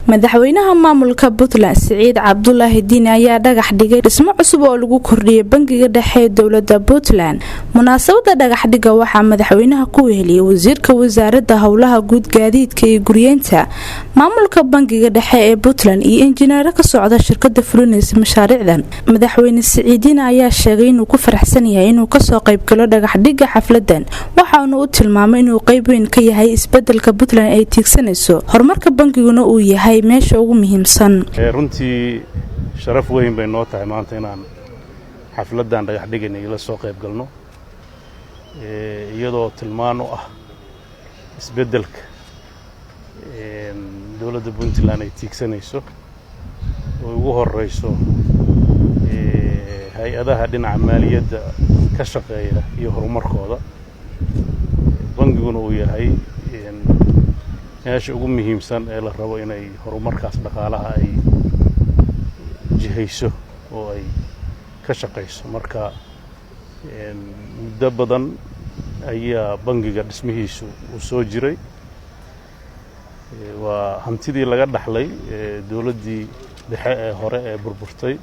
madaxweynaha maamulka Puntland Saciid Cabdullaahi Diin ayaa dhagax dhigay dhismo cusub oo lagu kordhiyay bangiga dhexe ee dowladda Puntland. Munaasabada dhagax dhiga waxaa madaxweynaha ku weheliyay wasiirka wasaaradda howlaha guud gaadiidka iyo guryeynta maamulka bangiga dhexe ee Puntland iyo injineer ka socda shirkadda fulinaysa mashaariicdan. Madaxweyne Saciid Diin ayaa sheegay inuu ku faraxsan yahay inuu ka soo qayb galo dhagax dhiga xafladan, waxaana uu tilmaamay inuu qayb weyn ka yahay isbeddelka Puntland ay tiigsanayso horumarka bangiguna uu yahay meesha ugu muhiimsan. runtii sharaf weyn bay noo tahay maanta inaan xafladan dhagax dhiganay la soo qayb galno iyadoo tilmaan u ah isbeddelka dowladda Puntland ay tiigsanayso oo ugu horeyso hay'adaha dhinaca maaliyadda ka shaqeeya iyo horumarkooda. Bangiguna uu yahay meesha ugu muhiimsan ee la rabo inay horumarkaas dhaqaalaha ay jihayso oo ay ka shaqeyso. Marka muddo badan ayaa bangiga dhismihiisu uu soo jiray, waa hantidii laga dhaxlay dowladdii dhexe ee hore ee burburtay.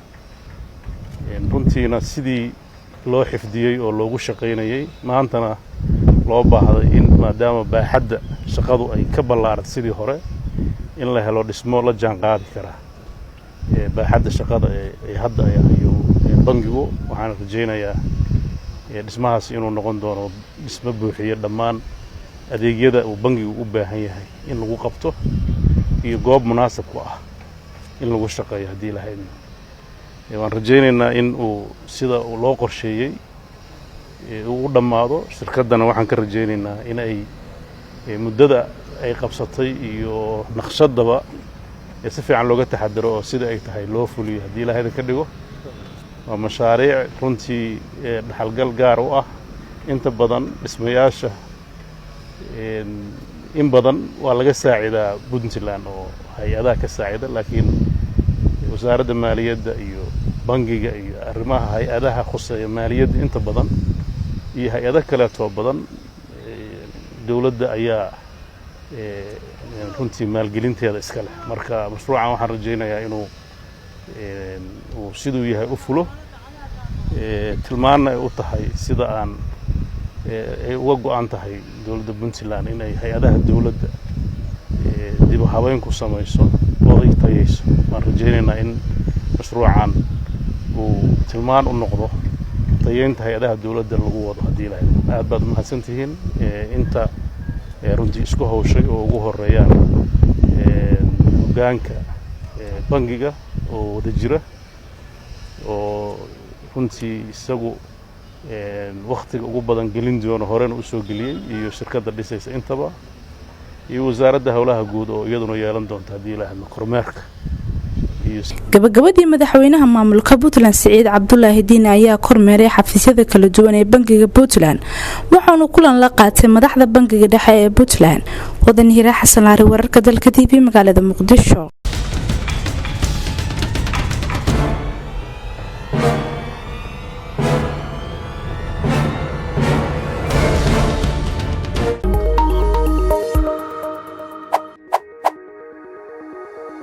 runtiina sidii loo xifdiyay oo loogu shaqeynayay maantana loo baahday in maadaama baaxadda shaqadu ay ka ballaaran sidii hore in la helo dhismo la jaan qaadi kara baaxadda shaqada ee hadda ay hayo bangigu. waxaan rajaynayaa dhismahaas inuu noqon doono dhismo buuxiya dhammaan adeegyada uu bangigu u baahan yahay in lagu qabto iyo goob munaasab ku ah in lagu shaqeeyo haddii la hayno. waan rajaynaynaa in uu sida loo qorsheeyay uu dhammaado. shirkaddana waxaan ka rajaynaynaa in ay muddada ay qabsatay iyo naqshadaba si fiican looga taxadaro oo sida ay tahay loo fuliyo haddii la haydan ka dhigo. waa mashaariic runtii dhaxalgal gaar u ah. inta badan dhismayaasha in badan waa laga saacidaa Puntland oo hay-adaha ka saacida, laakiin wasaaradda maaliyadda iyo bangiga iyo arrimaha hay-adaha khuseeya maaliyadda inta badan iyo hay-ado kaleeto badan dowladda ayaa runtii maalgelinteeda iska leh. marka mashruucan waxaan rajaynayaa inuu siduu yahay u fulo, tilmaanna ay u tahay sida aan ay uga go'an tahay dowladda Puntland inay hay-adaha dowladda dib u habeyn ku samayso oo ay tayayso. waan rajaynaynaa in mashruucan uu tilmaan u noqdo tayeynta hay-adaha dowladda lagu wado haddii la haydo. aad baad mahadsantihiin inta runtii isku hawshay oo ugu horeeyaan hoggaanka bangiga oo wada jira oo runtii isagu waqtiga ugu badan gelin doono horena u soo geliyay iyo shirkadda dhisaysa intaba iyo wasaaradda howlaha guud oo iyaduna yeelan doonta haddii la haydo kormeerka. gabagabadii madaxweynaha maamulka Puntland Saciid Cabdullaahi Diin ayaa kormeeray xafiisyada kala duwan ee bangiga Puntland, waxaana kulan la qaatay madaxda bangiga dhexe ee Puntland. wadan Hira Xasan Laari, wararka dalka TV magaalada Muqdisho.